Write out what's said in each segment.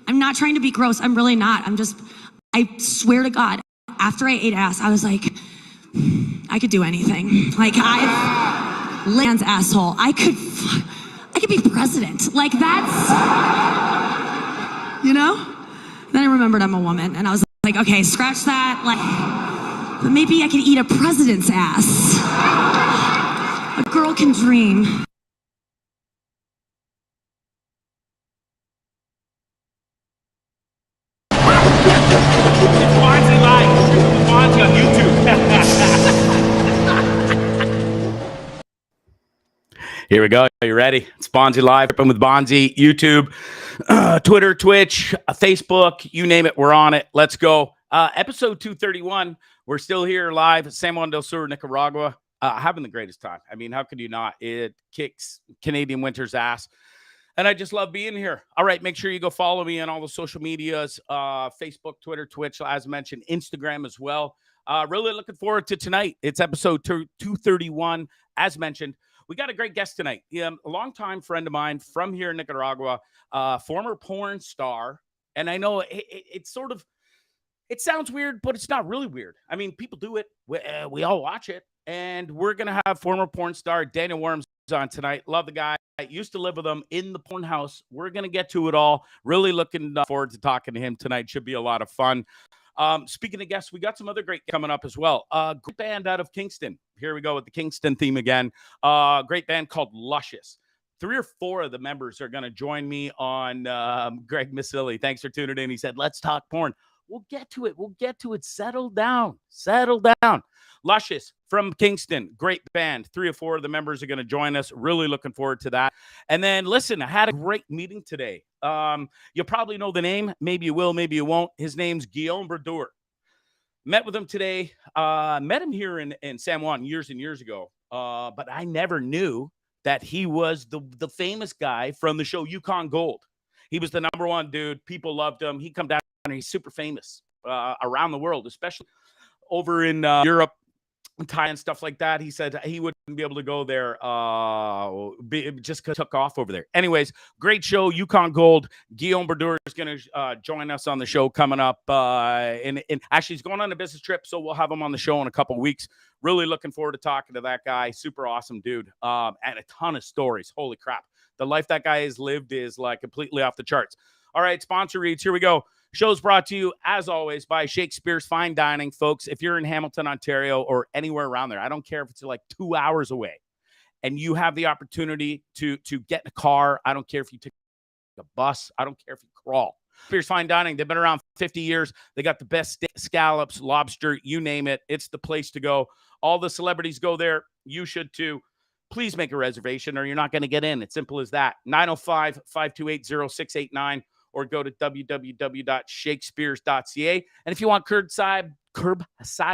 I'm not trying to be gross. I'm really not. I swear to God, after I ate ass, I was like, I could do anything. Like, I've land's asshole. I could be president. Like, that's, you know? Then I remembered I'm a woman, and I was like, okay, scratch that. Like, but maybe I could eat a president's ass. A girl can dream. Bondzee Live. Bondzee on YouTube. Here we go. Are you ready? It's Bondzee Live. Trippin With Bondzee. YouTube, Twitter, Twitch, Facebook, you name it. We're on it. Let's go. Episode 231. We're still here live at San Juan del Sur, Nicaragua. Having the greatest time. I mean, how could you not? It kicks Canadian winter's ass. And I just love being here. All right, make sure you go follow me on all the social medias, Facebook, Twitter, Twitch, as mentioned, Instagram as well. Really looking forward to tonight. It's episode 231, as mentioned. We got a great guest tonight. A longtime friend of mine from here in Nicaragua, former porn star. And I know it's sort of, it sounds weird, but it's not really weird. I mean, people do it. We all watch it. And we're going to have former porn star Daniel Worms on tonight. Love the guy. I used to live with him in the porn house. We're going to get to it all. Really looking forward to talking to him tonight. Should be a lot of fun. Speaking of guests, we got some other great coming up as well. Great band out of Kingston. Here we go with the Kingston theme again. Great band called Luscious. 3 or 4 of the members are going to join me on Greg Masilli. Thanks for tuning in. He said, let's talk porn. We'll get to it. We'll get to it. Settle down. Settle down. Luscious from Kingston. Great band. 3 or 4 of the members are going to join us. Really looking forward to that. And then, listen, I had a great meeting today. You'll probably know the name. Maybe you will. Maybe you won't. His name's Guillaume Brodeur. Met with him today. Met him here in San Juan years and years ago. But I never knew that he was the famous guy from the show Yukon Gold. He was the #1 dude. People loved him. He come down and he's super famous around the world, especially over in Europe, Thailand, and stuff like that. He said he wouldn't be able to go there just because took off over there. Anyways, great show, Yukon Gold. Guillaume Brodeur is going to join us on the show coming up. And actually, he's going on a business trip, so we'll have him on the show in a couple of weeks. Really looking forward to talking to that guy. Super awesome dude. And a ton of stories. Holy crap. The life that guy has lived is like completely off the charts. All right, sponsor reads. Here we go. Show's brought to you, as always, by Shakespeare's Fine Dining. Folks, if you're in Hamilton, Ontario, or anywhere around there, I don't care if it's like 2 hours away, and you have the opportunity to get in a car. I don't care if you take a bus. I don't care if you crawl. Shakespeare's Fine Dining, they've been around 50 years. They got the best scallops, lobster, you name it. It's the place to go. All the celebrities go there. You should too. Please make a reservation or you're not going to get in. It's simple as that. 905-528-0689. Or go to www.shakespeares.ca. And if you want curbside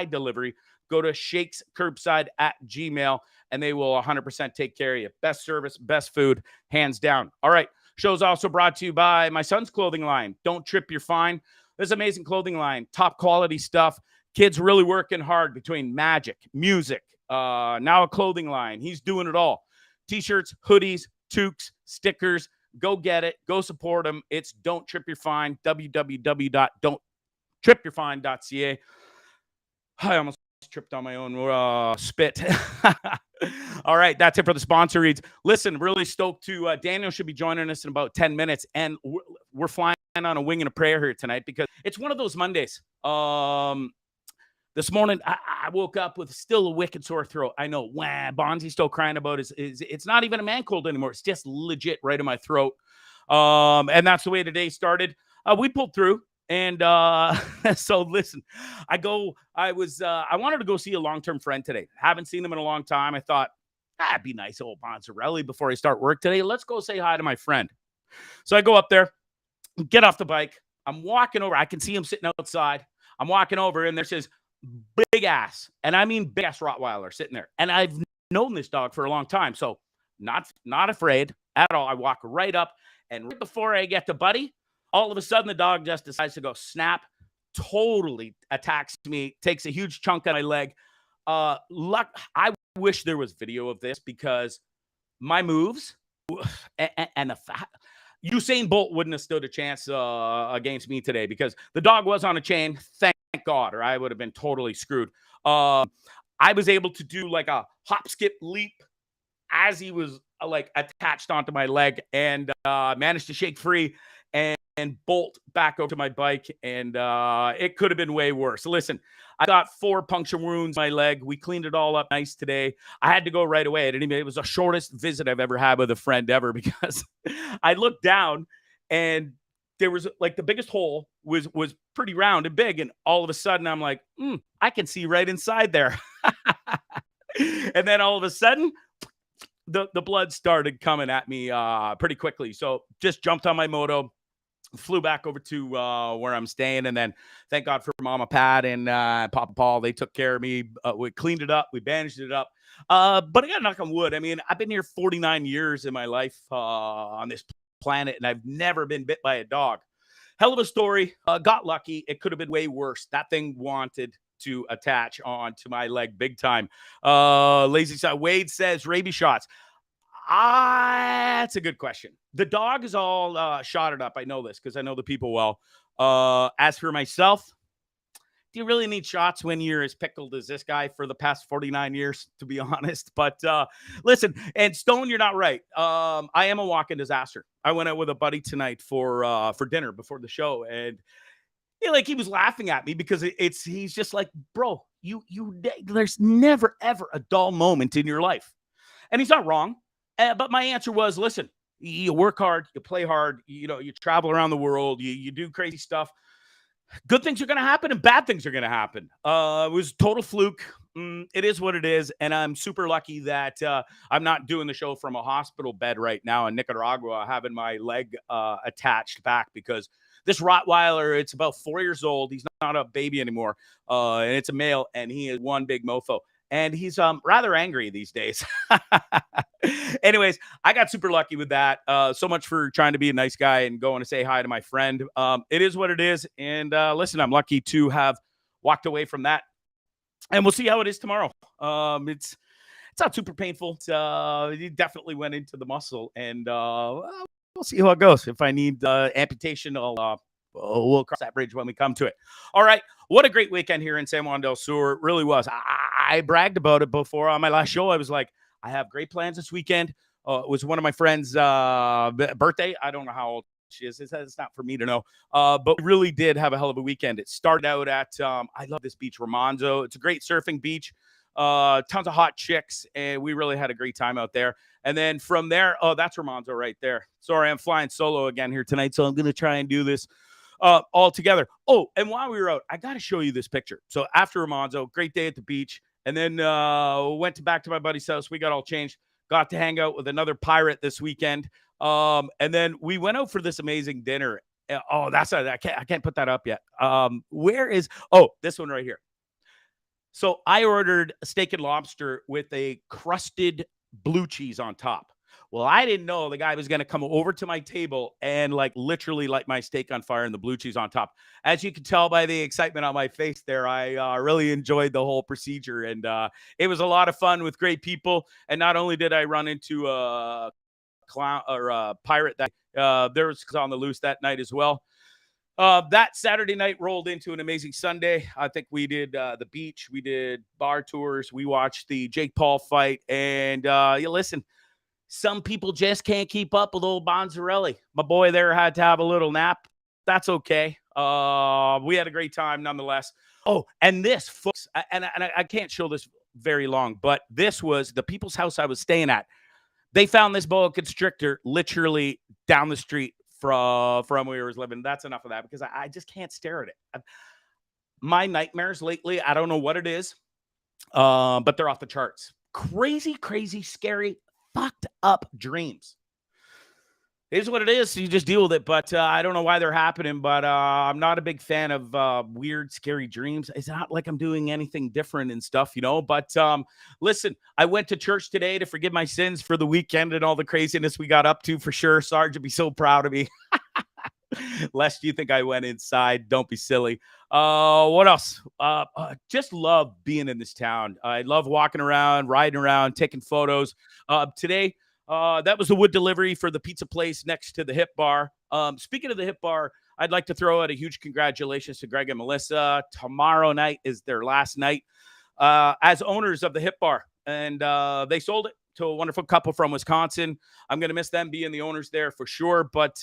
delivery, go to shakescurbside@gmail.com, and they will 100% take care of you. Best service, best food, hands down. All right. Show's also brought to you by my son's clothing line. Don't trip, you're fine. This amazing clothing line, top quality stuff. Kids really working hard between magic, music, now a clothing line. He's doing it all. T-shirts, hoodies, toques, stickers. Go get it. Go support them. It's Don't Trip You're Fine. www.don'ttripyourfine.ca. I almost tripped on my own spit. All right. That's it for the sponsor reads. Listen, really stoked to Daniel should be joining us in about 10 minutes. And we're flying on a wing and a prayer here tonight because it's one of those Mondays. This morning, I woke up with still a wicked sore throat. I know, Bondzie's still crying about it's not even a man cold anymore. It's just legit right in my throat. And that's the way today started. We pulled through. And so listen, I wanted to go see a long-term friend today. Haven't seen him in a long time. I thought, it'd be nice, old Bonzarelli, before I start work today. Let's go say hi to my friend. So I go up there, get off the bike. I'm walking over. I can see him sitting outside. I'm walking over, and there's his big ass, and I mean big ass Rottweiler sitting there. And I've known this dog for a long time, so not afraid at all. I walk right up, and right before I get to Buddy, all of a sudden the dog just decides to go snap, totally attacks me, takes a huge chunk out of my leg. I wish there was video of this because my moves and Usain Bolt wouldn't have stood a chance against me today because the dog was on a chain. Thank God, or I would have been totally screwed. I was able to do like a hop, skip, leap as he was like attached onto my leg and managed to shake free and bolt back over to my bike. And it could have been way worse. Listen, I got 4 puncture wounds in my leg. We cleaned it all up nice today. I had to go right away. It was the shortest visit I've ever had with a friend ever because I looked down and there was like the biggest hole was pretty round and big. And all of a sudden I'm like, I can see right inside there. And then all of a sudden, the blood started coming at me pretty quickly. So just jumped on my moto, flew back over to where I'm staying. And then thank God for Mama Pat and Papa Paul. They took care of me. We cleaned it up. We bandaged it up. But I got to knock on wood. I mean, I've been here 49 years in my life on this planet, and I've never been bit by a dog. Hell of a story. Got lucky. It could have been way worse. That thing wanted to attach onto my leg big time. Lazy side. Wade says rabies shots. That's a good question. The dog is all shotted up. I know this because I know the people well. As for myself, do you really need shots when you're as pickled as this guy for the past 49 years, to be honest? But listen, and Stone, you're not right. I am a walking disaster. I went out with a buddy tonight for dinner before the show, and he was laughing at me because he's just like, bro, there's never ever a dull moment in your life, and he's not wrong. But my answer was, listen, you work hard, you play hard, you travel around the world, you do crazy stuff. Good things are going to happen and bad things are going to happen. It was total fluke. It is what it is. And I'm super lucky that I'm not doing the show from a hospital bed right now in Nicaragua, having my leg attached back because this Rottweiler, it's about 4 years old. He's not a baby anymore. And it's a male, and he is one big mofo. And he's rather angry these days. Anyways, I got super lucky with that. So much for trying to be a nice guy and going to say hi to my friend. It is what it is. And listen, I'm lucky to have walked away from that. And we'll see how it is tomorrow. It's not super painful. He definitely went into the muscle. And we'll see how it goes. If I need amputation, we'll cross that bridge when we come to it. All right. What a great weekend here in San Juan del Sur. It really was. I bragged about it before on my last show. I was like, I have great plans this weekend. It was one of my friends' birthday. I don't know how old she is. It's not for me to know. But we really did have a hell of a weekend. It started out at, I love this beach, Romanzo. It's a great surfing beach. Tons of hot chicks. And we really had a great time out there. And then from there, that's Romanzo right there. Sorry, I'm flying solo again here tonight. So I'm going to try and do this all together. Oh, and while we were out, I got to show you this picture. So after Romanzo, great day at the beach. And then went back to my buddy's house. We got all changed. Got to hang out with another pirate this weekend. And then we went out for this amazing dinner. I can't put that up yet. This one right here. So I ordered a steak and lobster with a crusted blue cheese on top. Well, I didn't know the guy was going to come over to my table and literally light my steak on fire and the blue cheese on top. As you can tell by the excitement on my face there, I really enjoyed the whole procedure. And it was a lot of fun with great people. And not only did I run into a clown or a pirate that there was on the loose that night as well. That Saturday night rolled into an amazing Sunday. I think we did the beach. We did bar tours. We watched the Jake Paul fight. And listen, some people just can't keep up with old Bonzarelli. My boy there had to have a little nap. That's okay. We had a great time nonetheless. Oh, and this, folks, and I can't show this very long, but this was the people's house I was staying at. They found this boa constrictor literally down the street from where we were living. That's enough of that because I just can't stare at it. My nightmares lately, I don't know what it is, but they're off the charts. Crazy, scary, fucked up dreams. It is what it is. So you just deal with it. But I don't know why they're happening. But I'm not a big fan of weird, scary dreams. It's not like I'm doing anything different and stuff, But listen, I went to church today to forgive my sins for the weekend and all the craziness we got up to for sure. Sarge would be so proud of me. Lest you think I went inside. Don't be silly. What else? Just love being in this town. I love walking around, riding around, taking photos. Today, That was the wood delivery for the pizza place next to the Hip Bar. Speaking of the Hip Bar, I'd like to throw out a huge congratulations to Greg and Melissa. Tomorrow night is their last night as owners of the Hip Bar, and they sold it to a wonderful couple from Wisconsin. I'm going to miss them being the owners there for sure. But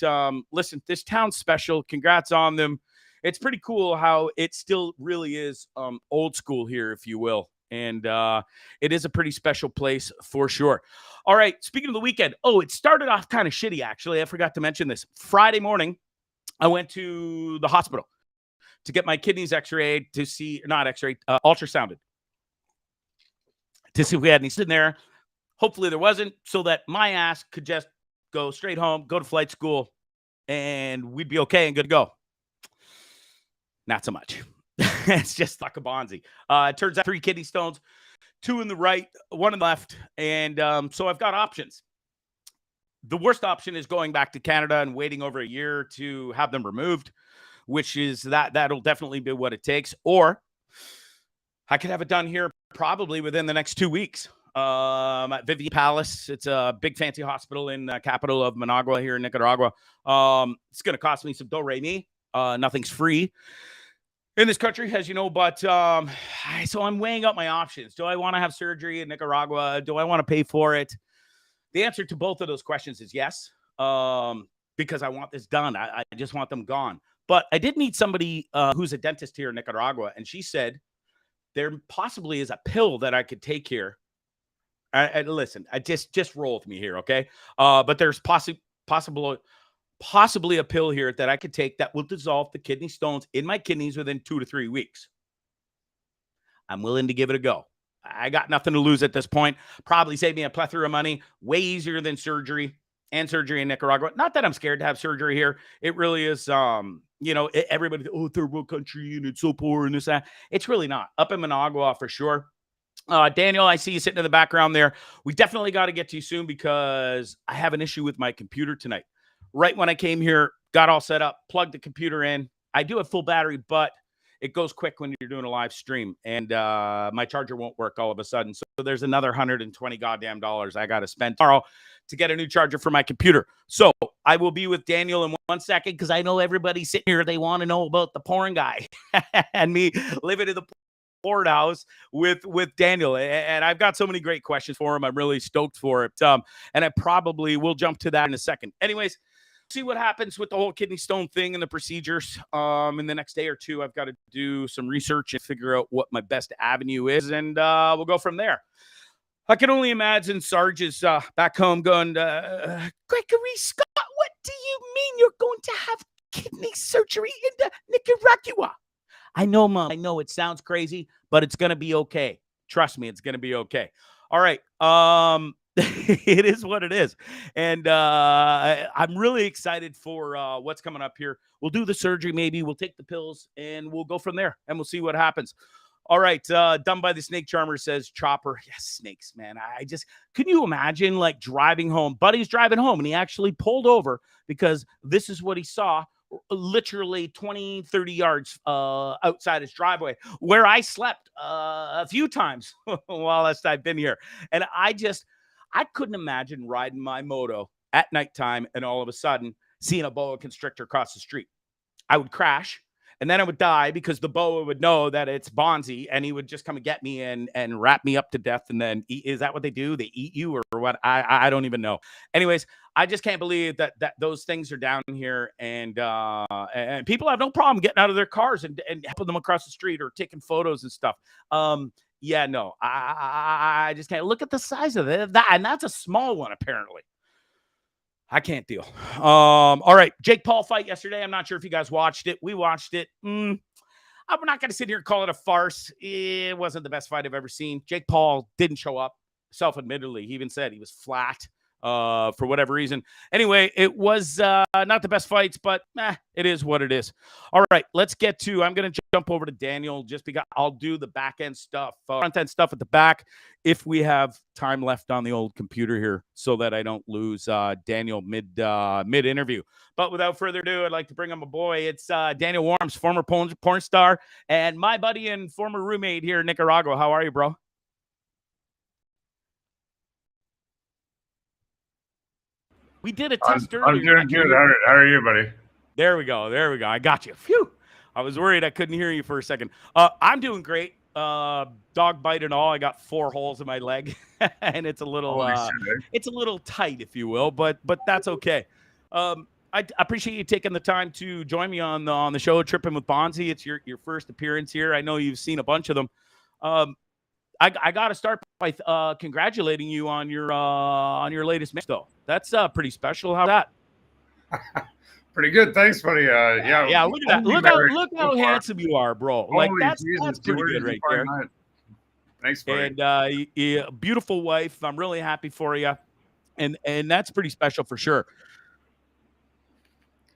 listen, this town's special. Congrats on them. It's pretty cool how it still really is old school here, if you will. And it is a pretty special place for sure. All right, speaking of the weekend, it started off kind of shitty, actually. I forgot to mention this. Friday morning, I went to the hospital to get my kidneys x-rayed to see, not x-rayed, ultrasounded, to see if we had any in there. Hopefully there wasn't, so that my ass could just go straight home, go to flight school, and we'd be okay and good to go. Not so much. It's just like a Bondzee. It turns out 3 kidney stones, 2 in the right, 1 in the left. And so I've got options. The worst option is going back to Canada and waiting over a year to have them removed, which is that'll definitely be what it takes. Or I could have it done here probably within the next 2 weeks. At Vivian Palace. It's a big fancy hospital in the capital of Managua here in Nicaragua. It's going to cost me some do-re-mi. Nothing's free in this country, as you know, but so I'm weighing up my options. Do I want to have surgery in Nicaragua? Do I want to pay for it? The answer to both of those questions is yes, because I want this done. I just want them gone. But I did meet somebody who's a dentist here in Nicaragua, and she said there possibly is a pill that I could take here. Listen, I just roll with me here, okay? But there's possibly a pill here that I could take that will dissolve the kidney stones in my kidneys within 2 to 3 weeks. I'm willing to give it a go. I got nothing to lose at this point. Probably save me a plethora of money. Way easier than surgery in Nicaragua. Not that I'm scared to have surgery here. It really is, everybody, third world country and it's so poor and this, that. It's really not. Up in Managua for sure. Daniel, I see you sitting in the background there. We definitely got to get to you soon because I have an issue with my computer tonight. Right when I came here, got all set up, plugged the computer in. I do have full battery, but it goes quick when you're doing a live stream, and my charger won't work all of a sudden. So there's another $120 goddamn dollars I got to spend tomorrow to get a new charger for my computer. So I will be with Daniel in 1 second because I know everybody sitting here, they want to know about the porn guy and me living in the board house with Daniel, and I've got so many great questions for him. I'm really stoked for it, and I probably will jump to that in a second. Anyways, see what happens with the whole kidney stone thing and the procedures in the next day or two. I've got to do some research and figure out what my best avenue is, and we'll go from there. I can only imagine Sarge is back home going, Gregory Scott, what do you mean you're going to have kidney surgery in Nicaragua? I know, Mom. I know it sounds crazy, but it's going to be okay. Trust me, it's going to be okay. All right. It is what it is. And I'm really excited for what's coming up here. We'll do the surgery maybe. We'll take the pills, and we'll go from there, and we'll see what happens. All right. Done by the Snake Charmer says, Chopper. Yes, snakes, man. Can you imagine, like, driving home? Buddy's driving home, and he actually pulled over because this is what he saw literally 20, 30 yards outside his driveway where I slept a few times while I've been here. And I couldn't imagine riding my moto at nighttime and all of a sudden seeing a boa constrictor across the street. I would crash and then I would die because the boa would know that it's Bondzee and he would just come and get me and wrap me up to death. And then is that what they do? They eat you or what? I don't even know. Anyways, I just can't believe that those things are down here, and people have no problem getting out of their cars and helping them across the street or taking photos and stuff. Yeah, no, I just can't. Look at the size of it, and that's a small one apparently. I can't deal. All right, Jake Paul fight yesterday. I'm not sure if you guys watched it. We watched it. I'm not going to sit here and call it a farce. It wasn't the best fight I've ever seen. Jake Paul didn't show up, self-admittedly. He even said he was flat for whatever reason. Anyway, it was not the best fights, but it is what it is. All right, let's get to, I'm going to jump over to Daniel just because I'll do the back end stuff, front end stuff at the back if we have time left on the old computer here so that I don't lose Daniel mid interview. But without further ado, I'd like to bring on my boy. It's Daniel Worms, former porn star and my buddy and former roommate here in Nicaragua. How are you, bro? We did a I'm test earlier. doing good. How are you, buddy? There we go. There we go. I got you. Phew. I was worried I couldn't hear you for a second. I'm doing great. Dog bite and all. I got 4 holes in my leg, and it's a little tight, if you will, but that's okay. I appreciate you taking the time to join me on the show, Trippin With Bondzee. It's your first appearance here. I know you've seen a bunch of them. I got to start by congratulating you on your latest match, though. That's pretty special. How's that? Pretty good, thanks, buddy. Yeah. Look at that. Look how handsome you are, bro. Like that's pretty good right there. Night. Thanks, buddy. And beautiful wife. I'm really happy for you, and that's pretty special for sure.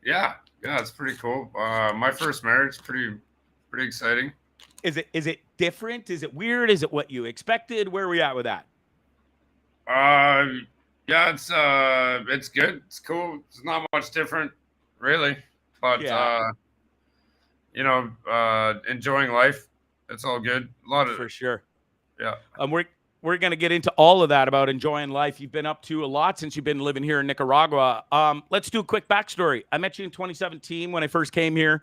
Yeah, it's pretty cool. My first marriage, pretty exciting. Is it different? Is it weird? Is it what you expected? Where are we at with that? Yeah, it's good. It's cool. It's not much different, really. But enjoying life. It's all good. A lot of for sure. Yeah. We're going to get into all of that about enjoying life. You've been up to a lot since you've been living here in Nicaragua. Let's do a quick backstory. I met you in 2017 when I first came here.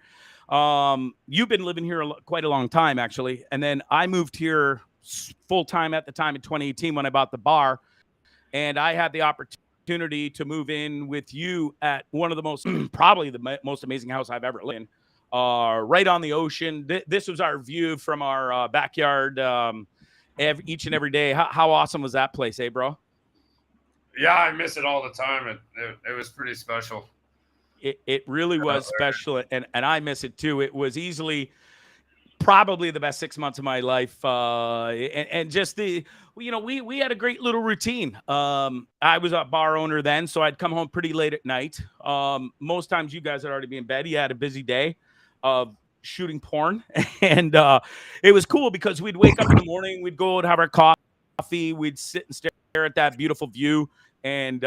You've been living here quite a long time, actually. And then I moved here full time at the time in 2018 when I bought the bar. And I had the opportunity to move in with you at one of the most, probably the most amazing house I've ever lived in, right on the ocean. This was our view from our backyard each and every day. How awesome was that place, bro? Yeah, I miss it all the time. It was pretty special. It really was special, and I miss it too. It was easily probably the best 6 months of my life, and just we had a great little routine. I was a bar owner then, so I'd come home pretty late at night. Most times you guys would already be in bed. You had a busy day of shooting porn, and it was cool because we'd wake up in the morning, we'd go and have our coffee, we'd sit and stare at that beautiful view. And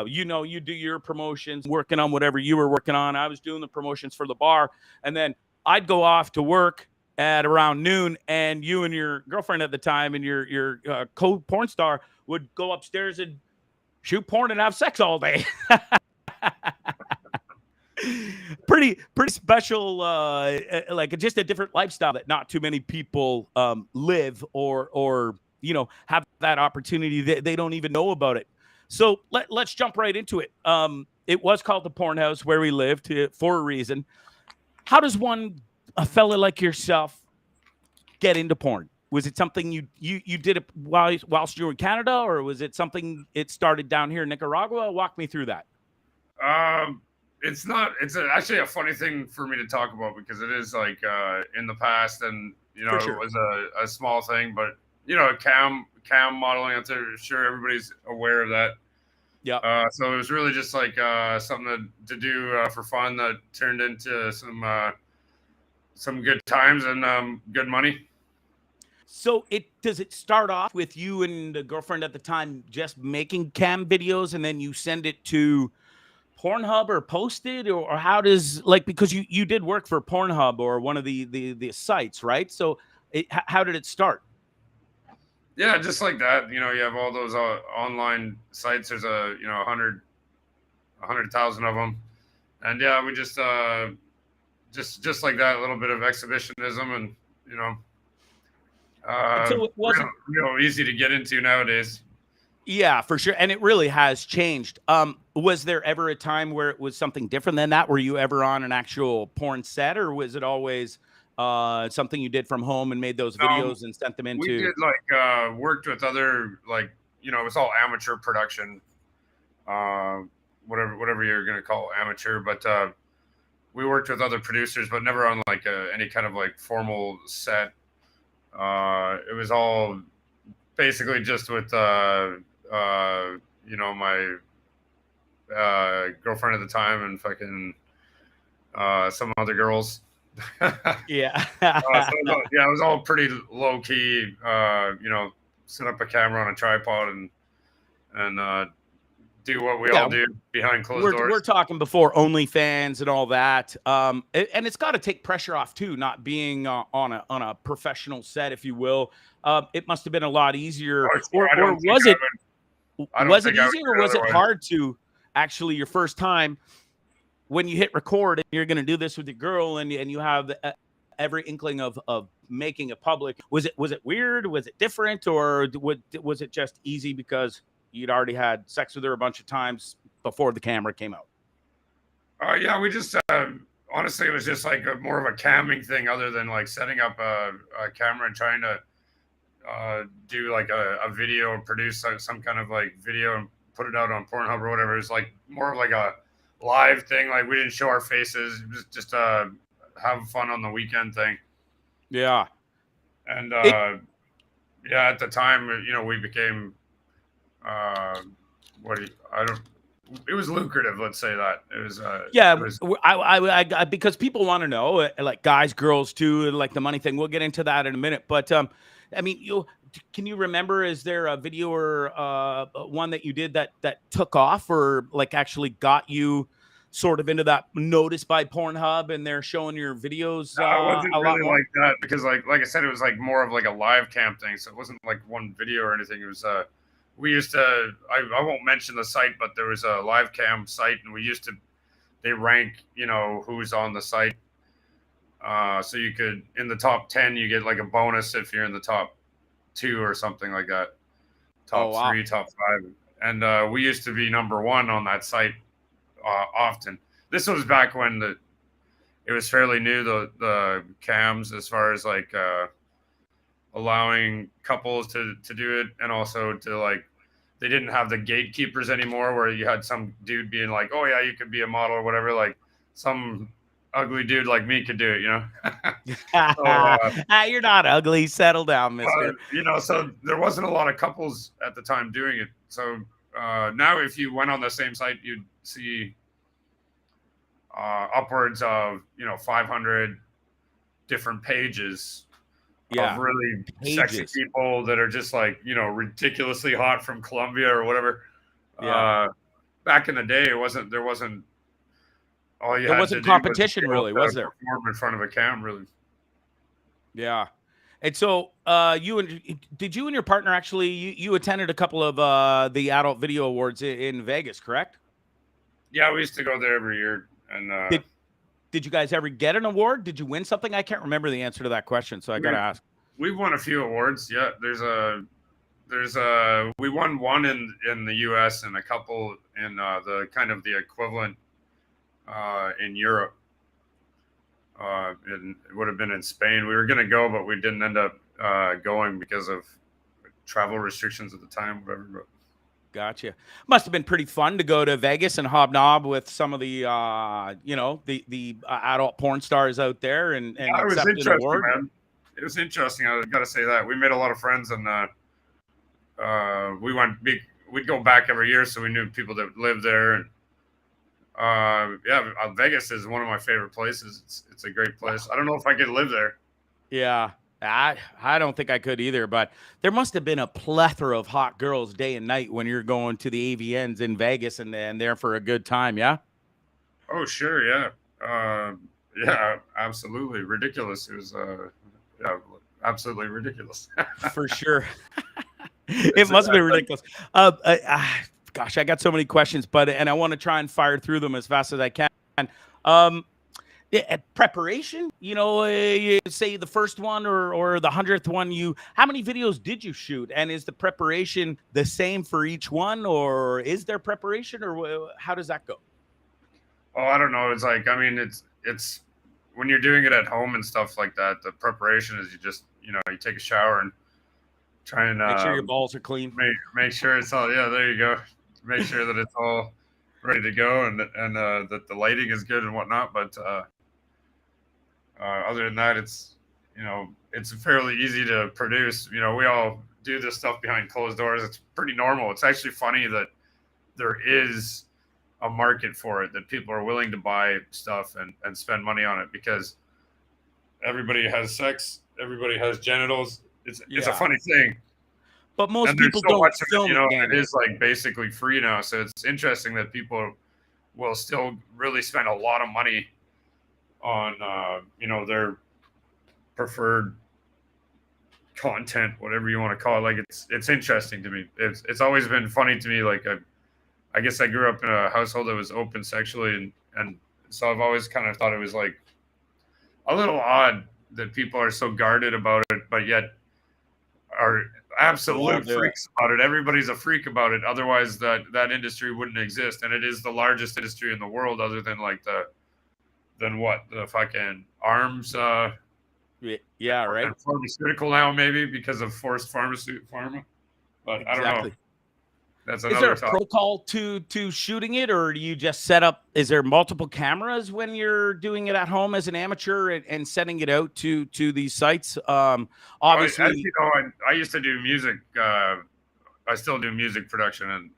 you do your promotions, working on whatever you were working on. I was doing the promotions for the bar, and then I'd go off to work at around noon, and you and your girlfriend at the time and your co-porn star would go upstairs and shoot porn and have sex all day. pretty special, like just a different lifestyle that not too many people live or have that opportunity. They don't even know about it. So let's jump right into it. It was called the Porn House where we lived for a reason. How does a fella like yourself get into porn? Was it something you did it whilst you were in Canada, or was it something it started down here in Nicaragua? Walk me through that. It's actually a funny thing for me to talk about because it is like in the past, and sure. It was a small thing, but cam modeling out there, sure everybody's aware of that. Yeah. So it was really just like something to do for fun that turned into some good times and good money. So does it start off with you and the girlfriend at the time just making cam videos, and then you send it to Pornhub or post it, or how does, like, because you did work for Pornhub or one of the sites, right? So how did it start? Yeah, just like that. You have all those online sites. There's 100,000 of them, and yeah, we just like that, a little bit of exhibitionism, and so it wasn't real easy to get into nowadays. Yeah, for sure, and it really has changed. Was there ever a time where it was something different than that? Were you ever on an actual porn set, or was it always something you did from home and made those videos and sent them into? We did worked with other it's all amateur production, whatever you're gonna call amateur, but we worked with other producers, but never on any kind of formal set. It was all basically just with my girlfriend at the time and fucking some other girls. Yeah. It was all pretty low key. Set up a camera on a tripod and do what we all do behind closed doors. We're talking before OnlyFans and all that. And it's got to take pressure off too, not being on a professional set, if you will. It must have been a lot easier, or was it easier, or was it hard to? actually your first time when you hit record and you're going to do this with your girl and you have every inkling of making it public? Was it weird? Was it different? Or was it just easy because you'd already had sex with her a bunch of times before the camera came out? Yeah, we just honestly, it was just like more of a camming thing, other than like setting up a camera and trying to do like a video and produce some kind of like video and put it out on Pornhub or whatever. It's like more of like a live thing. Like we didn't show our faces. It was just have fun on the weekend thing. Yeah. And yeah, at the time, we became it was lucrative. Let's say that it was. Yeah, it was, I because people want to know, like guys, girls too, like the money thing. We'll get into that in a minute. But I mean, can you remember? Is there a video or one that you did that took off, or like actually got you sort of into that notice by Pornhub, and they're showing your videos it wasn't a lot really more? like that, because like I said, it was like more of like a live cam thing. So it wasn't like one video or anything. It was we used to, I won't mention the site, but there was a live cam site, and they rank, who's on the site. So you could, in the top 10, you get like a bonus if you're in the top 2 or something like that. Top 3, top 5. And we used to be number 1 on that site often. This was back when it was fairly new, the cams, as far as like allowing couples to do it, and also to like, they didn't have the gatekeepers anymore where you had some dude being like, oh yeah, you could be a model or whatever. Like some ugly dude like me could do it, So, you're not ugly. Settle down, mister. So there wasn't a lot of couples at the time doing it. So now if you went on the same site, you'd see upwards of 500 different pages of really sexy people that are just like ridiculously hot from Colombia or whatever. Back in the day, there wasn't there wasn't competition, really, was there? Perform in front of a cam, really. Yeah. And so did you and your partner actually, you attended a couple of the Adult Video Awards in Vegas, correct? Yeah, we used to go there every year. And did you guys ever get an award? Did you win something? I can't remember the answer to that question, so I got to ask. We've won a few awards. Yeah, we won one in the US and a couple in the kind of the equivalent in Europe. It would have been in Spain. We were going to go, but we didn't end up going because of travel restrictions at the time, whatever. But gotcha. Must have been pretty fun to go to Vegas and hobnob with some of the the adult porn stars out there and it was interesting, man. It was interesting. I got to say that we made a lot of friends, and we'd go back every year, so we knew people that lived there. And Vegas is one of my favorite places. It's a great place. I don't know if I could live there. Yeah. I don't think I could either, but there must have been a plethora of hot girls day and night when you're going to the AVNs in Vegas and there for a good time, yeah? Oh, sure, yeah. Yeah, absolutely. Ridiculous. It was, absolutely ridiculous. For sure. It must have been ridiculous. Gosh, I got so many questions, and I want to try and fire through them as fast as I can. Preparation, you say the first one or the 100th one, how many videos did you shoot, and is the preparation the same for each one, or is there preparation, or how does that go? Oh, I don't know. It's like, I mean, it's when you're doing it at home and stuff like that, the preparation is you just you take a shower and try and make sure your balls are clean, make sure it's all, yeah, there you go, make sure that it's all ready to go, and that the lighting is good and whatnot. But other than that, it's fairly easy to produce. We all do this stuff behind closed doors. It's pretty normal. It's actually funny that there is a market for it, that people are willing to buy stuff and spend money on it, because everybody has sex, everybody has genitals. It's a funny thing. But most people don't film it is like basically free now. So it's interesting that people will still really spend a lot of money on their preferred content, whatever you want to call it. Like it's interesting to me. It's always been funny to me. Like I guess I grew up in a household that was open sexually, and so I've always kind of thought it was like a little odd that people are so guarded about it, but yet are absolute freaks about it. Everybody's a freak about it. Otherwise, that industry wouldn't exist, and it is the largest industry in the world, other than like the fucking arms. Yeah, right. And pharmaceutical now, maybe because of forced pharma. But exactly. I don't know. That's another. Is there a protocol to shooting it, or do you just set up? Is there multiple cameras when you're doing it at home as an amateur and sending it out to these sites? Obviously, as you know, I used to do music. I still do music production, and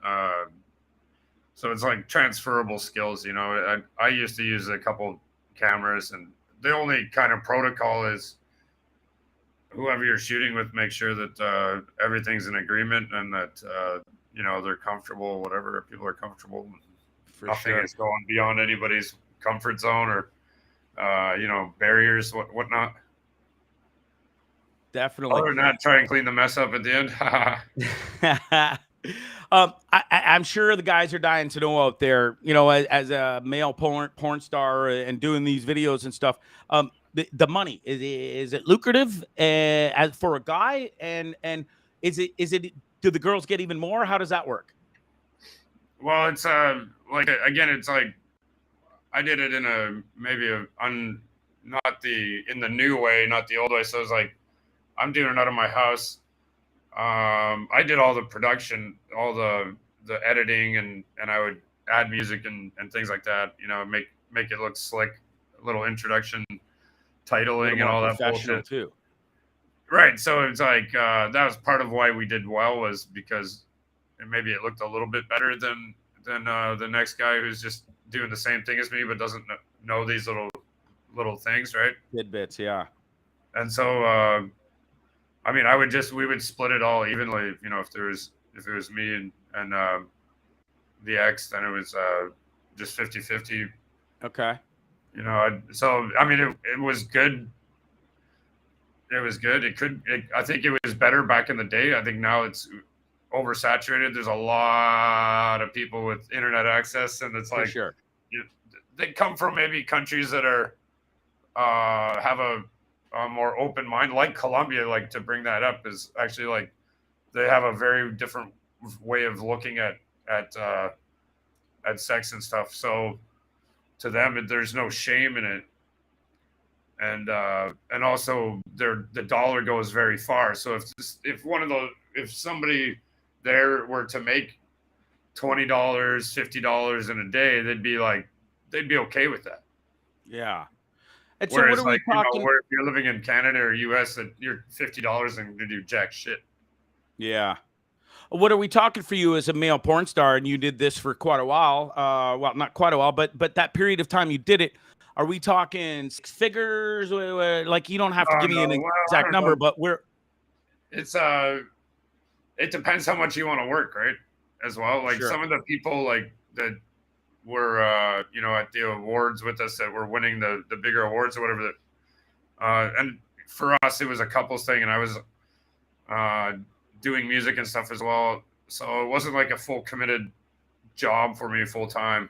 so it's like transferable skills. You know, I used to use a couple cameras, and the only kind of protocol is whoever you're shooting with, make sure that everything's in agreement and that you know, they're comfortable, whatever people are comfortable. Nothing is going beyond anybody's comfort zone or you know, barriers, whatnot. Definitely. Other than that, try and clean the mess up at the end. I'm sure the guys are dying to know out there, you know, as a male porn star and doing these videos and stuff. The money, is it lucrative as for a guy, and is it do the girls get even more? How does that work? Well, it's like, again, it's like I did it in a not in the new way, not the old way. So it's like I'm doing it out of my house. I did all the production, all the editing, and I would add music and things like that. You know, make it look slick. A little introduction, titling, and all that bullshit too. Right. So it's like that was part of why we did well, was because maybe it looked a little bit better than the next guy who's just doing the same thing as me but doesn't know these little things, right? Tidbits, yeah. And so I mean, we would split it all evenly. You know, if it was me and the ex, then it was just 50-50. Okay. You know, so I mean, it was good. It was good. I think it was better back in the day. I think now it's oversaturated. There's a lot of people with internet access, and it's like, sure, they come from maybe countries that are have a more open mind, like Colombia. Like, to bring that up is actually like they have a very different way of looking at sex and stuff. So to them, there's no shame in it. And also the dollar goes very far. So if somebody there were to make $20, $50 in a day, they'd be okay with that. Yeah. And whereas, so what are we talking? Where if you're living in Canada or US, that you're $50 and to do jack shit. Yeah. What are we talking for you as a male porn star? And you did this for quite a while. Well, not quite a while, but that period of time you did it. Are we talking six figures? Like, you don't have to give me an exact number, but it's it depends how much you want to work, right? As well, like some of the people like that were you know, at the awards with us that were winning the bigger awards or whatever. And for us, it was a couples thing, and I was doing music and stuff as well, so it wasn't like a full committed job for me full time.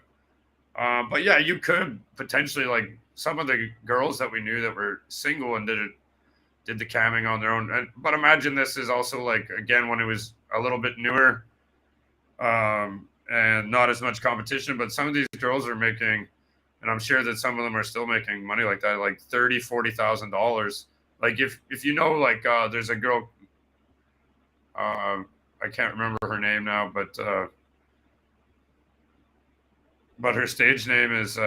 But yeah, you could potentially, like some of the girls that we knew that were single and did the camming on their own. But imagine this is also like, again, when it was a little bit newer and not as much competition. But some of these girls are making, and I'm sure that some of them are still making money like that, like $30,000-$40,000. Like if you know, like there's a girl, I can't remember her name now, but her stage name is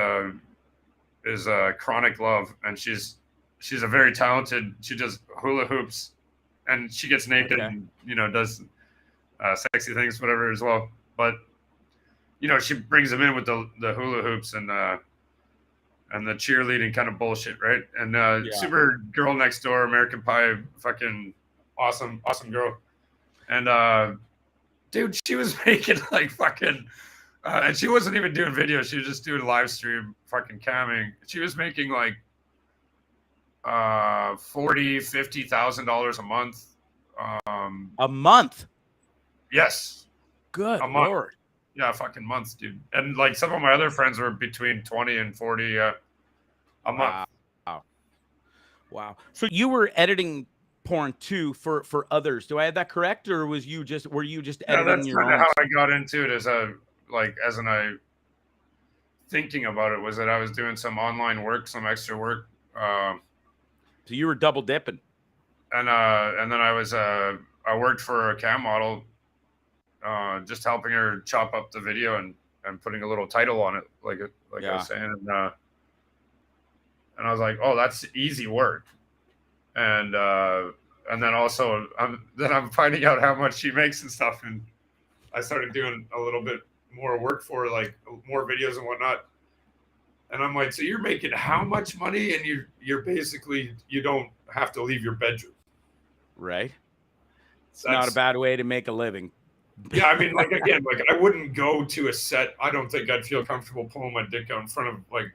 Chronic Love, and she's a very talented. She does hula hoops, and she gets naked and, you know, does sexy things, whatever, as well. But you know, she brings them in with the hula hoops and the cheerleading kind of bullshit, right? And super girl next door, American Pie, fucking awesome girl. And dude, she was making like fucking. And she wasn't even doing videos. She was just doing live stream fucking camming. She was making like $40,000-$50,000 a month. A month? Yes. Good a month. Lord. Yeah, fucking months, dude. And like some of my other friends were between 20 and 40 a month. Wow. Wow. So you were editing porn too for others. Do I have that correct, or were you just Yeah, editing that's your kind of own how I stuff? got into it thinking about it was that I was doing some online work, some extra work. So you were double dipping. And then I worked for a cam model, just helping her chop up the video and putting a little title on it, like I was saying, and I was like, oh, that's easy work, and then also I'm finding out how much she makes and stuff, and I started doing a little bit more work for her, like more videos and whatnot. And I'm like, so you're making how much money, and you're basically, you don't have to leave your bedroom. Right. It's not a bad way to make a living. Yeah, I mean, like again, like I wouldn't go to a set. I don't think I'd feel comfortable pulling my dick out in front of like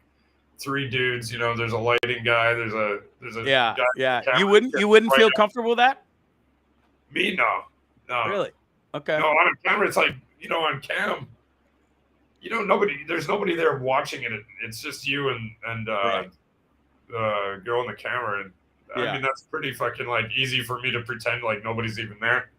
3 dudes. You know, there's a lighting guy, there's a yeah, guy. Yeah. You wouldn't feel comfortable with that? Me, no. Really? Okay. No, on a camera, it's like, you know, on cam, you know, there's nobody there watching it. It's just you and right. the girl in the camera, and I mean that's pretty fucking like easy for me to pretend like nobody's even there.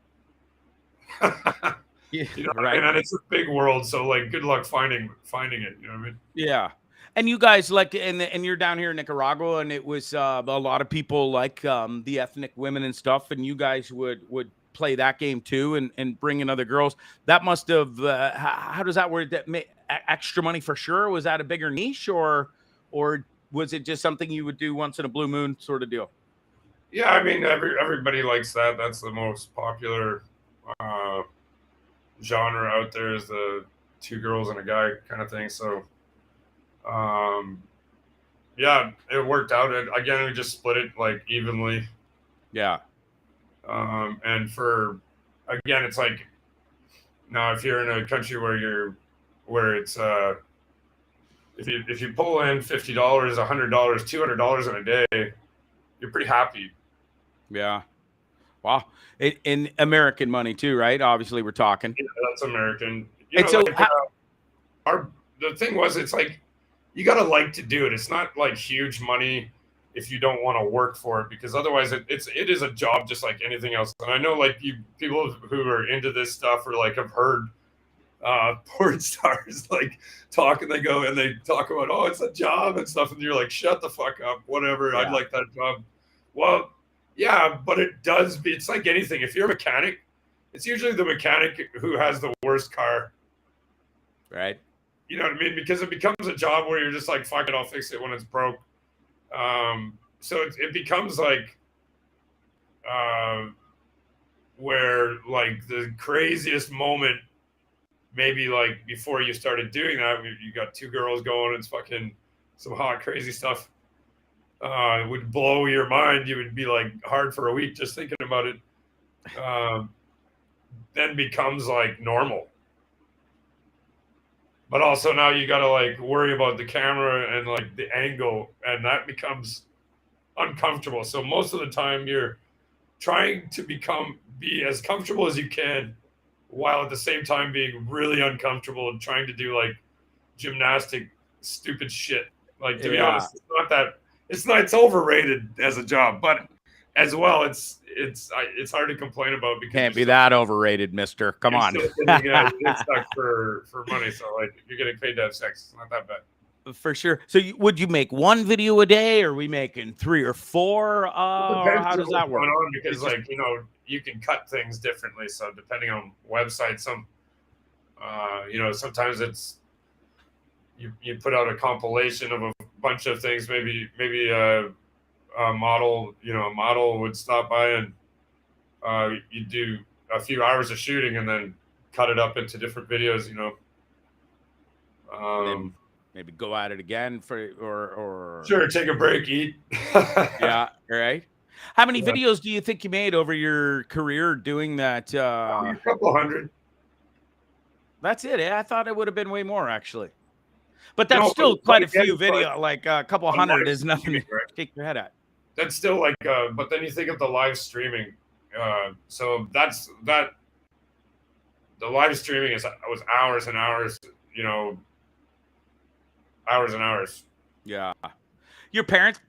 You know, right. And it's a big world, so like good luck finding it. You know what I mean? Yeah. And you guys like, and you're down here in Nicaragua, and it was a lot of people like the ethnic women and stuff, and you guys would play that game too, and bring in other girls. That must have how does that work? That extra money for sure. Was that a bigger niche, or was it just something you would do once in a blue moon sort of deal? Yeah, I mean everybody likes that. That's the most popular genre out there, is the 2 girls and a guy kind of thing. So yeah, it worked out. Again, we just split it like evenly. Yeah. And for, again, it's like, now if you're in a country where it's if you pull in $50, $100, $200 in a day, you're pretty happy. Yeah. Wow. In American money too, right? Obviously we're talking. Yeah, that's American. You know, so like, the thing was, it's like, you got to like to do it. It's not like huge money if you don't want to work for it, because otherwise it is a job just like anything else. And I know like people who are into this stuff, or like have heard porn stars like talk, and they talk about, oh, it's a job and stuff, and you're like, shut the fuck up, whatever. Yeah. I'd like that job. Well, yeah, but it's like anything. If you're a mechanic, it's usually the mechanic who has the worst car. Right. You know what I mean? Because it becomes a job where you're just like, fuck it, I'll fix it when it's broke. So it becomes like where like the craziest moment, maybe like before you started doing that, you got 2 girls going, it's fucking some hot, crazy stuff. It would blow your mind. You would be like hard for a week just thinking about it. Then becomes like normal. But also now you got to like worry about the camera and like the angle, and that becomes uncomfortable. So most of the time you're trying to be as comfortable as you can, while at the same time being really uncomfortable and trying to do like gymnastic stupid shit. Like, to be honest, it's overrated as a job, but as well, it's hard to complain about, because can't be that overrated, mister. Come on. Getting stuck for money, so like you're getting paid to have sex. It's not that bad. For sure. So would you make 1 video a day, or are we making 3 or 4? How does that work? Because like, you know, you can cut things differently. So depending on website, you know, sometimes it's you put out a compilation of a bunch of things. Maybe a model would stop by, and you do a few hours of shooting and then cut it up into different videos, you know. Maybe go at it again or sure, take a break, eat. Yeah, right. How many videos do you think you made over your career doing that? A couple hundred. That's it. I thought it would have been way more, actually. But that's still quite a few videos. Like a couple hundred is nothing to kick your head at. That's still like, but then you think of the live streaming. So that the live streaming was hours and hours, hours and hours. Yeah. Your parents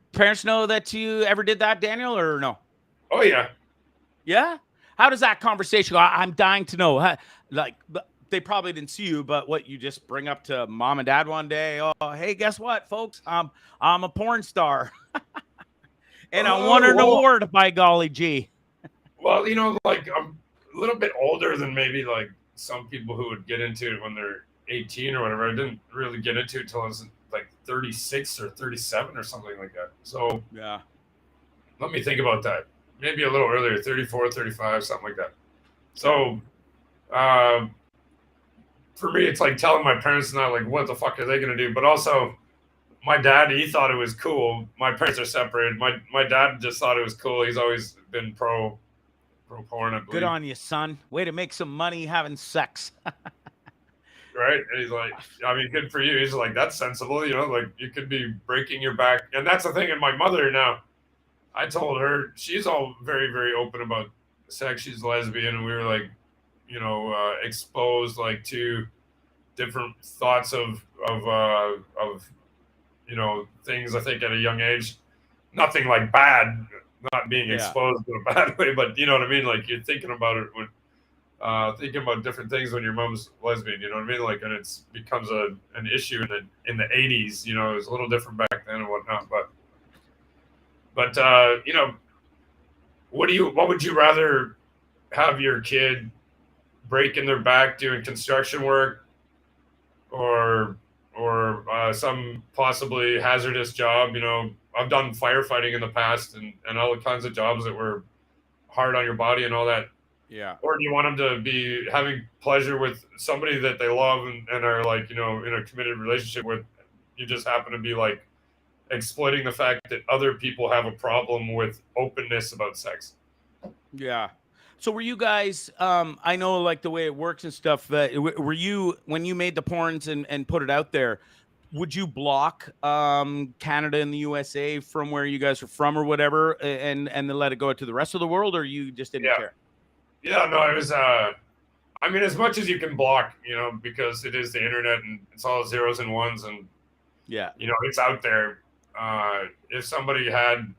know that you ever did that, Daniel, or no? Oh yeah. Yeah. How does that conversation go? I'm dying to know. Like, they probably didn't see you, but what, you just bring up to mom and dad one day? Oh, hey, guess what, folks? I'm a porn star, and I won an award. By golly gee. Well, like I'm a little bit older than maybe like some people who would get into it when they're 18 or whatever. I didn't really get into it until I was like 36 or 37 or something like that. So yeah, let me think about that. Maybe a little earlier, 34, 35, something like that. So for me, it's like telling my parents not like, what the fuck are they going to do? But also my dad, he thought it was cool. My parents are separated. My dad just thought it was cool. He's always been pro porn, I believe. Good on you, son. Way to make some money having sex. Right? And he's like, I mean, good for you. He's like, that's sensible. Like you could be breaking your back. And that's the thing. And my mother now, I told her, she's all very, very open about sex. She's lesbian. And we were like, exposed like to different thoughts of things, I think, at a young age. Nothing like bad, not being exposed in a bad way, but you know what I mean? Like you're thinking about it when thinking about different things when your mom's lesbian, you know what I mean? Like, and it becomes an issue in the 80s, it was a little different back then and whatnot, but what would you rather have your kid breaking their back doing construction work or some possibly hazardous job? I've done firefighting in the past and all the kinds of jobs that were hard on your body and all that. Yeah. Or do you want them to be having pleasure with somebody that they love and are like, in a committed relationship with? You just happen to be like exploiting the fact that other people have a problem with openness about sex. Yeah. So were you guys, I know like the way it works and stuff, were you, when you made the porns and put it out there, would you block Canada and the USA from where you guys are from or whatever and then let it go to the rest of the world, or you just didn't care? Yeah, no, it was, I mean, as much as you can block, because it is the internet and it's all zeros and ones and, it's out there. If somebody had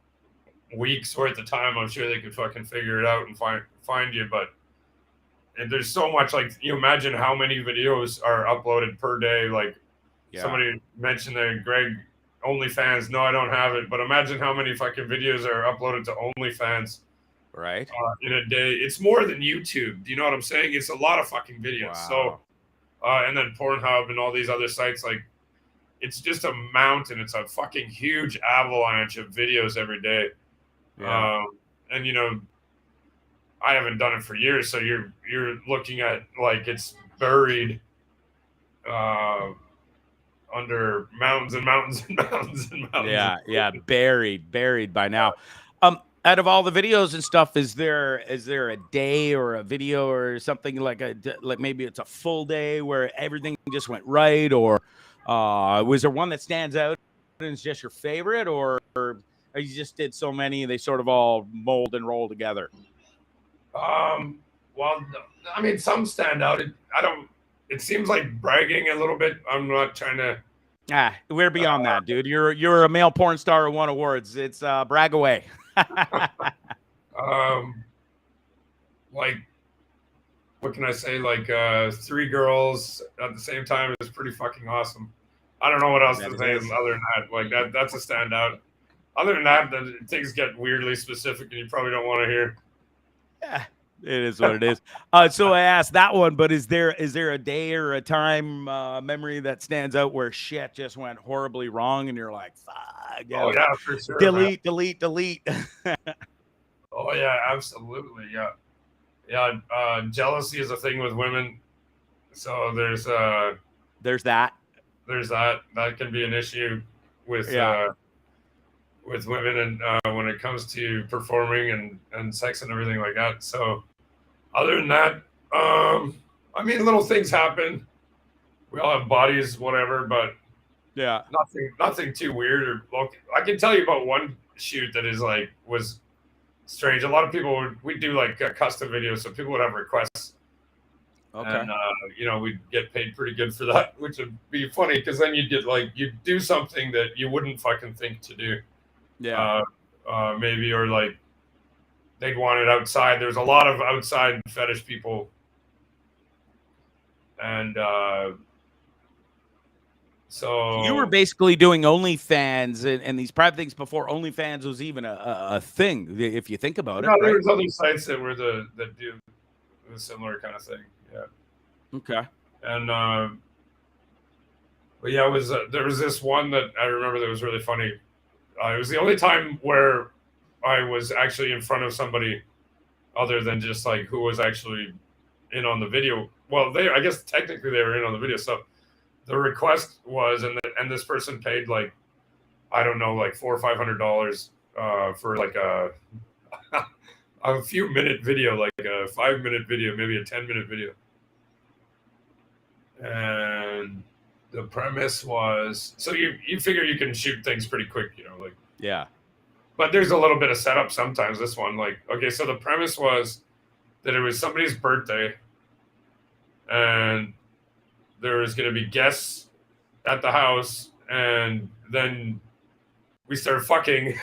weeks worth of time, I'm sure they could fucking figure it out and find you. But there's so much, like, you imagine how many videos are uploaded per day. Like somebody mentioned there, Greg, OnlyFans. No, I don't have it, but imagine how many fucking videos are uploaded to OnlyFans. Right. In a day. It's more than YouTube. Do you know what I'm saying? It's a lot of fucking videos. Wow. So, and then Pornhub and all these other sites, like, it's just a mountain. It's a fucking huge avalanche of videos every day. Yeah. And I haven't done it for years, so you're looking at like it's buried under mountains and mountains and mountains and mountains. Yeah, buried by now. Out of all the videos and stuff, is there a day or a video or something like maybe it's a full day where everything just went right, or was there one that stands out and is just your favorite, or you just did so many they sort of all mold and roll together? Well, I mean, some stand out. It seems like bragging a little bit. I'm not trying to. We're beyond that, dude. You're a male porn star who won awards. It's brag away. Like, what can I say? Like, 3 girls at the same time is pretty fucking awesome. I don't know what else to say other than that. Like, that's a standout. Other than that, things get weirdly specific, and you probably don't want to hear. Yeah, it is what it is. So I asked that one, but is there a day or a time memory that stands out where shit just went horribly wrong, and you're like, fuck. Oh yeah, for sure. Delete. Oh yeah, absolutely. Yeah. Jealousy is a thing with women. So there's that. That can be an issue with women and when it comes to performing and sex and everything like that. So other than that, I mean, little things happen. We all have bodies, whatever, but yeah, nothing too weird or low. I can tell you about one shoot that was strange. A lot of people we do like custom videos, so people would have requests. Okay. And we'd get paid pretty good for that, which would be funny because then you'd do something that you wouldn't fucking think to do. Yeah. Maybe, or like they'd want it outside. There's a lot of outside fetish people, and so you were basically doing OnlyFans and these private things before OnlyFans was even a thing, if you think about it. There Right? was other sites that were that do a similar kind of thing. Yeah. Okay. And but yeah, there was this one that I remember that was really funny. It was the only time where I was actually in front of somebody other than just like who was actually in on the video. Well, I guess technically they were in on the video. So the request was, and this person paid like, I don't know, like $400 or $500 for like a few minute video, like a 5-minute video, maybe a 10-minute video. And the premise was, so you figure you can shoot things pretty quick, like. Yeah. But there's a little bit of setup sometimes. This one, like, okay, so the premise was that it was somebody's birthday, and there was going to be guests at the house, and then we start fucking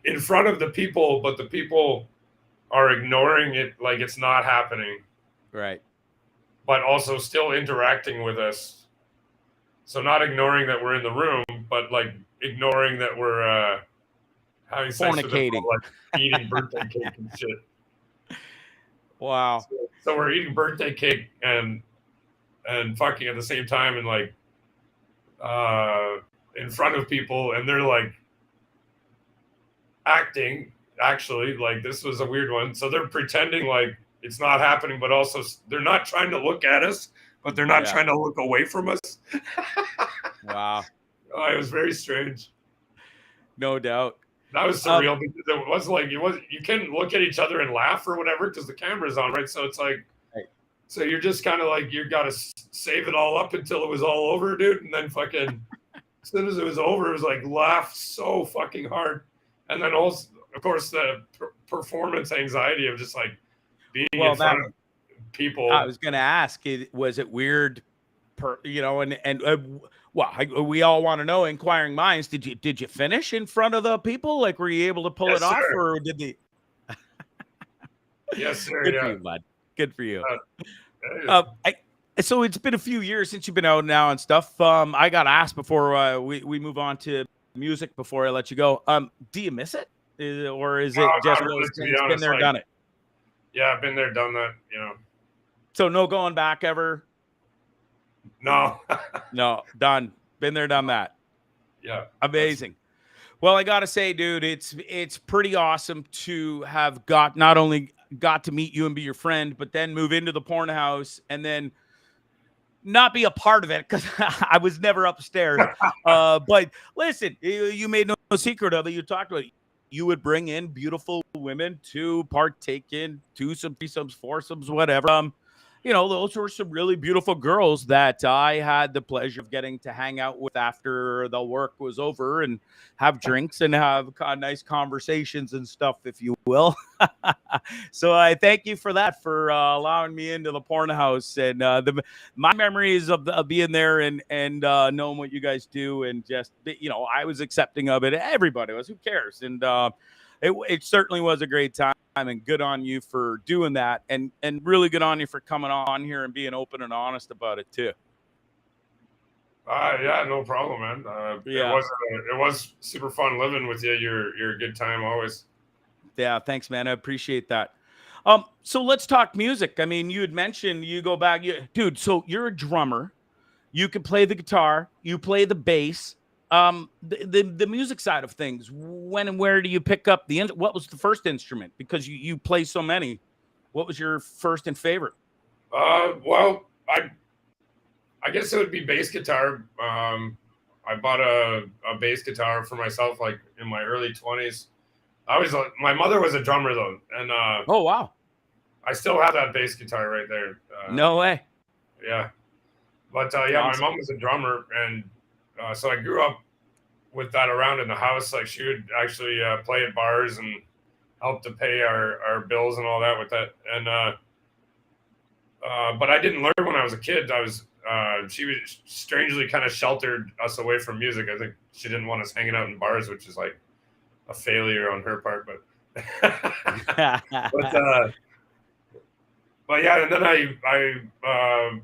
in front of the people, but the people are ignoring it like it's not happening. Right. But also still interacting with us. So not ignoring that we're in the room, but like ignoring that we're having sex with them, like eating birthday cake and shit. Wow. So we're eating birthday cake and fucking at the same time, and like in front of people, and they're like acting, actually, like this was a weird one. So they're pretending like it's not happening, but also they're not trying to look at us, but they're not trying to look away from us. Wow. It was very strange. No doubt. That was surreal because it was like you can't look at each other and laugh or whatever because the camera's on, right? So it's like, so you're just kind of like, you got to save it all up until it was all over, dude. And then fucking, as soon as it was over, it was like laugh so fucking hard. And then also, of course, the performance anxiety of just like being in front of people. I was going to ask, was it weird? We all want to know, inquiring minds. Did you finish in front of the people? Like, were you able to pull it off, or did they? Yes, sir. Good for you, bud. Good for you. So it's been a few years since you've been out now and stuff. I got asked before we move on to music before I let you go. Do you miss it, or is it just really, been there, done it? Yeah, I've been there, done that. So no going back ever. No. No, done. Been there, done that. Yeah. Amazing. Well, I got to say, dude, it's pretty awesome to have not only got to meet you and be your friend, but then move into the porn house and then not be a part of it because I was never upstairs. But listen, you made no secret of it. You talked about it. You would bring in beautiful women to partake in twosome, threesomes, foursomes, whatever. Those were some really beautiful girls that I had the pleasure of getting to hang out with after the work was over and have drinks and have nice conversations and stuff, if you will. So I thank you for that, for allowing me into the porn house and my memories of being there and knowing what you guys do, and just, I was accepting of it. Everybody was. Who cares? And it certainly was a great time. And good on you for doing that, and really good on you for coming on here and being open and honest about it too. Yeah, no problem, man. It was super fun living with you. You're a good time always. Yeah, thanks, man. I appreciate that. So let's talk music. I mean, you had mentioned you go back, dude. So you're a drummer. You can play the guitar. You play the bass. The music side of things, when and where do you pick up what was the first instrument? Because you play so many. What was your first and favorite? Well, I guess it would be bass guitar. I bought a bass guitar for myself, like in my early 20s. My mother was a drummer though. And, oh, wow. I still have that bass guitar right there. No way. Yeah. But, awesome. My mom was a drummer, and, so I grew up with that around in the house. Like, she would actually play at bars and help to pay our bills and all that with that. And but I didn't learn when I was a kid. She was strangely kind of sheltered us away from music. I think she didn't want us hanging out in bars, which is like a failure on her part. But yeah, and then I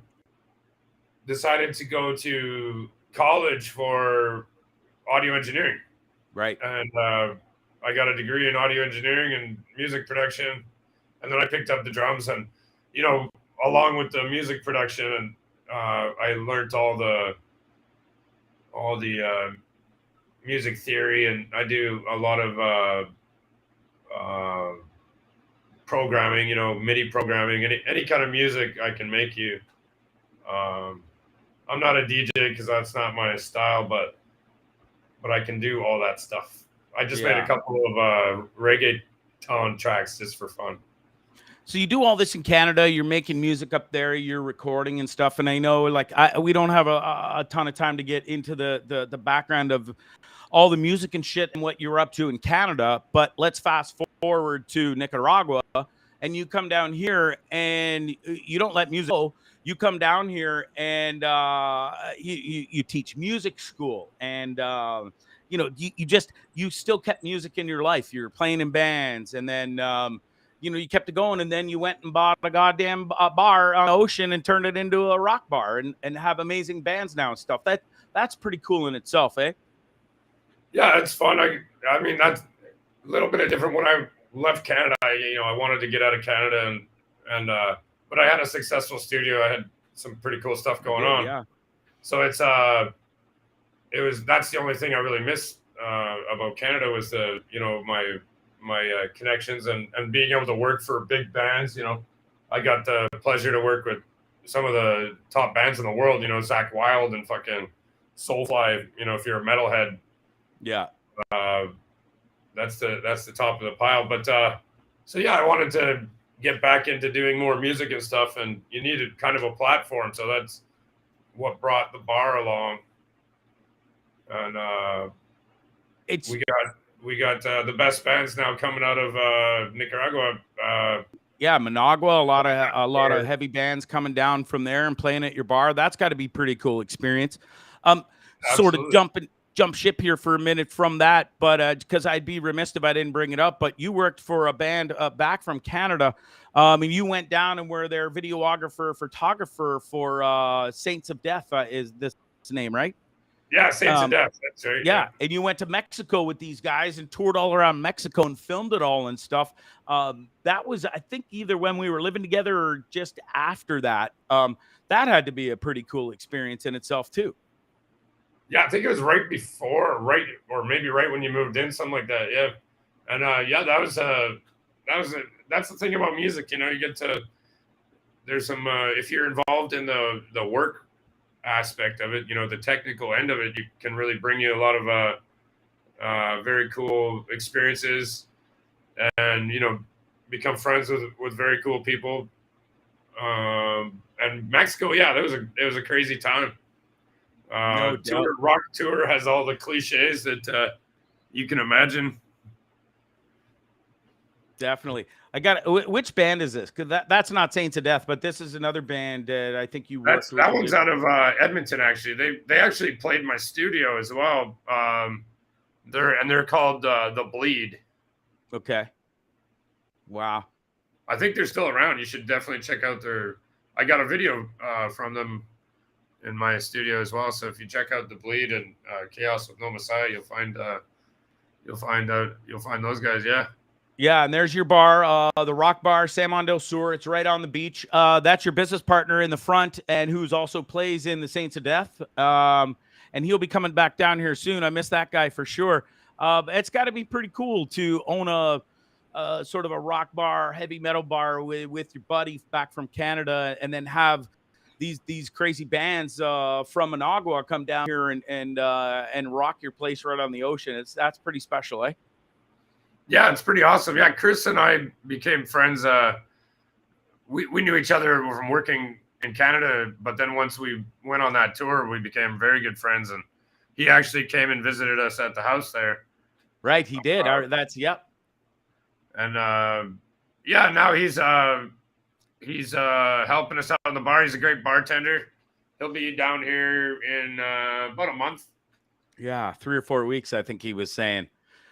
decided to go to college for audio engineering. Right. And I got a degree in audio engineering and music production. And then I picked up the drums, and, along with the music production, and I learned all the music theory, and I do a lot of programming, MIDI programming, any kind of music I can make you. I'm not a DJ because that's not my style, but I can do all that stuff. I just made a couple of reggaeton tracks just for fun. So you do all this in Canada, you're making music up there, you're recording and stuff. And I know we don't have a ton of time to get into the background of all the music and shit and what you're up to in Canada, but let's fast forward to Nicaragua, and you come down here and you don't let music go. You come down here and you teach music school, and you still kept music in your life. You're playing in bands, and then you kept it going, and then you went and bought a goddamn bar on the ocean and turned it into a rock bar, and have amazing bands now and stuff. That's pretty cool in itself, eh? Yeah, it's fun. I mean, that's a little bit of different. When I left Canada, I wanted to get out of Canada, and but I had a successful studio. I had some pretty cool stuff going on. Yeah. So that's the only thing I really miss about Canada was my connections and being able to work for big bands. I got the pleasure to work with some of the top bands in the world. Zakk Wylde and fucking Soulfly. If you're a metalhead, yeah, that's the top of the pile. But so yeah, I wanted to get back into doing more music and stuff, and you needed kind of a platform. So that's what brought the bar along. And we got the best bands now coming out of Nicaragua. Managua, a lot of heavy bands coming down from there and playing at your bar. That's got to be pretty cool experience. Sort of jump ship here for a minute from that, but because I'd be remiss if I didn't bring it up. But you worked for a band back from Canada, and you went down and were their videographer, photographer for Saints of Death. Is this name right? Yeah, Saints of Death. That's right. Yeah, and you went to Mexico with these guys and toured all around Mexico and filmed it all and stuff. That was, I think, either when we were living together or just after that. That had to be a pretty cool experience in itself too. Yeah, I think it was right before, or maybe right when you moved in, something like that. Yeah, and that's the thing about music. You get to, there's some if you're involved in the work aspect of it, the technical end of it, you can really bring you a lot of very cool experiences, and become friends with very cool people. And Mexico, yeah, it was a crazy time. Rock tour has all the cliches that you can imagine. Definitely. I got which band is this? Because that's not Saints of Death, but this is another band that I think you worked with. That one's out of Edmonton, actually. They actually played my studio as well. They're called The Bleed. Okay. Wow. I think they're still around. You should definitely check out I got a video from them in my studio as well. So if you check out The Bleed and Chaos with No Messiah, you'll find those guys. Yeah. Yeah, and there's your bar, the Rock Bar, San Juan del Sur. It's right on the beach. That's your business partner in the front, and who's also plays in the Saints of Death. And he'll be coming back down here soon. I miss that guy for sure. It's got to be pretty cool to own a sort of a rock bar, heavy metal bar with your buddy back from Canada, and then have these crazy bands from Managua come down here and rock your place right on the ocean. That's pretty special, eh? Yeah, it's pretty awesome. Yeah, Chris and I became friends. We knew each other from working in Canada, but then once we went on that tour, we became very good friends. And he actually came and visited us at the house there. Right, he did. Yep. And now he's He's helping us out on the bar. He's a great bartender. He'll be down here in about a month. Yeah, 3 or 4 weeks, I think he was saying.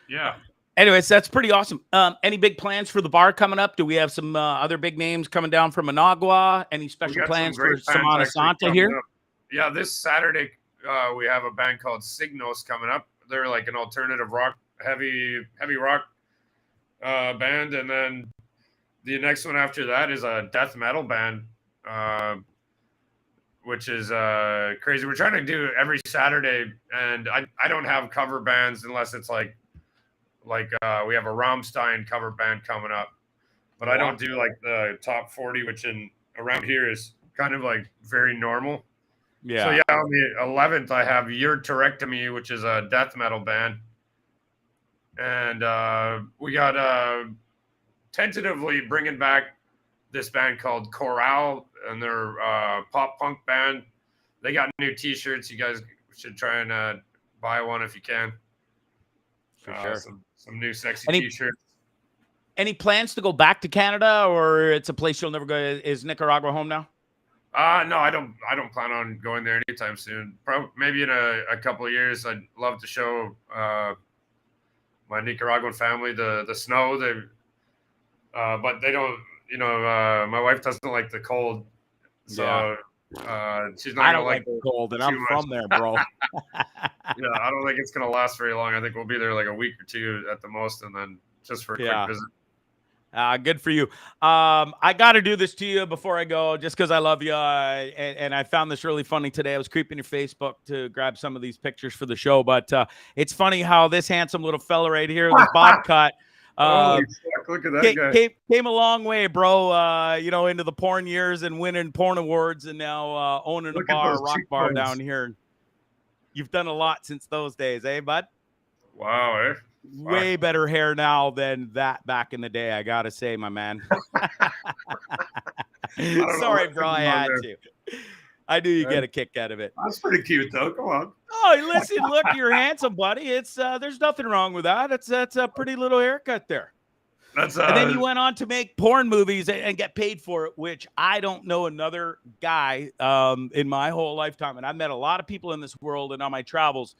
Yeah. Anyways, that's pretty awesome. Any big plans for the bar coming up? Do we have some other big names coming down from Managua? Any special plans for Semana Santa here? Up. Yeah, this Saturday we have a band called Signos coming up. They're like an alternative rock, heavy rock band, and then the next one after that is a death metal band, which is crazy. We're trying to do every Saturday, and I don't have cover bands unless it's like we have a Rammstein cover band coming up, but I don't do like the top 40, which around here is kind of like very normal. Yeah. So yeah, on the 11th I have Your Terectomy, which is a death metal band, and we got tentatively bringing back this band called Chorale, and they're pop punk band. They got new T-shirts. You guys should try and buy one if you can. For sure. Some new sexy T-shirts. Any plans to go back to Canada, or it's a place you'll never go? Is Nicaragua home now? No, I don't plan on going there anytime soon. Probably maybe in a couple of years. I'd love to show my Nicaraguan family the snow. But they don't. My wife doesn't like the cold, so she's not. I don't like the cold, and I'm from there, bro. Yeah, I don't think it's gonna last very long. I think we'll be there like a week or two at the most, and then just for a quick visit. Good for you. I got to do this to you before I go, just because I love you. And I found this really funny today. I was creeping your Facebook to grab some of these pictures for the show, but it's funny how this handsome little fella right here, the bob cut, holy fuck, look at that guy. Came a long way, bro. Into the porn years and winning porn awards, and now owning a rock bar down here. You've done a lot since those days, eh, bud? Wow, Way better hair now than that back in the day, I gotta say, my man. Sorry, bro, I had to. I knew you'd get a kick out of it. That's pretty cute, though. Come on. Oh, listen, look, you're handsome, buddy. It's there's nothing wrong with that. That's a pretty little haircut there. And then you went on to make porn movies and get paid for it, which I don't know another guy in my whole lifetime. And I've met a lot of people in this world and on my travels.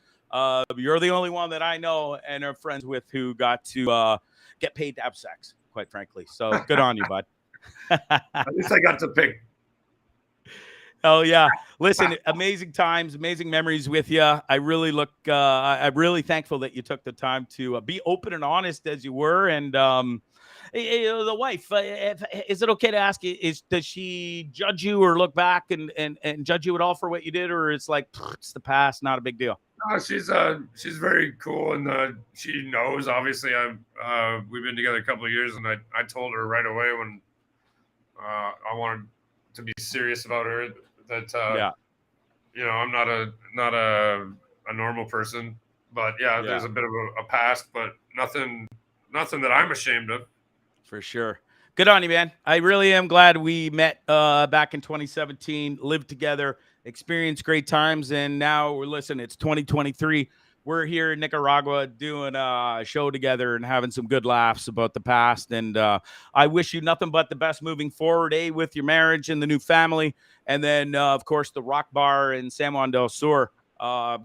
You're the only one that I know and are friends with who got to get paid to have sex, quite frankly. So good on you, bud. At least I got to pick. Oh yeah. Listen, amazing times, amazing memories with you. I really I'm really thankful that you took the time to be open and honest as you were. And the wife, is it okay to ask you, does she judge you or look back and judge you at all for what you did? Or it's like, it's the past, not a big deal? No, she's very cool, and she knows. Obviously, we've been together a couple of years, and I told her right away when I wanted to be serious about her that I'm not a normal person, but there's a bit of a past, but nothing that I'm ashamed of. For sure. Good on you, man. I really am glad we met back in 2017, lived together, experienced great times, and now it's 2023. We're here in Nicaragua doing a show together and having some good laughs about the past. And I wish you nothing but the best moving forward, with your marriage and the new family. And then, of course, the Rock Bar in San Juan del Sur.